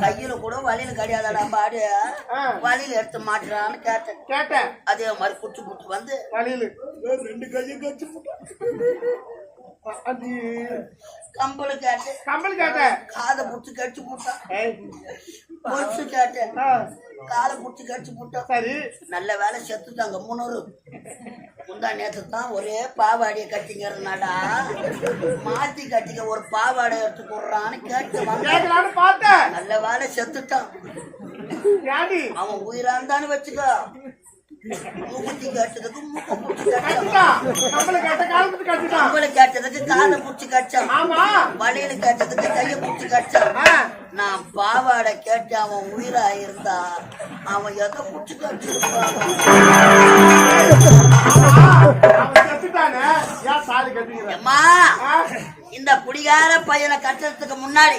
கையில கூட வழியில கிடையாதடா பாடு வழியில எடுத்து மாட்டுறான்னு கேட்டேன் அதே மாதிரி புடிச்சு புடிச்சு வந்து வழியில 2 கையும் கச்சு கம்பளு கேட்டேன் காதை புடிச்சு கடிச்சு போட்டான் பொருசு கேட்டேன் காலை புடிச்சு கடிச்சு போட்டான் சரி நல்ல வேலை செத்துட்டாங்க 300 முந்தா நேற்று தான் ஒரே பாவாடியை கட்டிங்கிறனாடா மாத்தி கட்டிக்க ஒரு பாவாடை எடுத்து போடுறான்னு கேட்டு பார்த்தேன் நல்ல வேலை செத்துட்டான் அவன் உயிரா இருந்தான்னு வச்சுக்கோ மூக்குத்தி கட்டதுக்கு மூக்க புடிச்சு கம்பளை கேட்டதுக்கு காதை புடிச்சு கடிச்சான் வழியில கேட்டதுக்கு கைய புடிச்சு கடிச்சான் நான் பாவாடை கேட்டு அவன் உயிரா இருந்தா அவன் எதை புடிச்சு கடிச்சிருப்பான் இந்த குடிகார பையனை கட்டுறதுக்கு முன்னாடி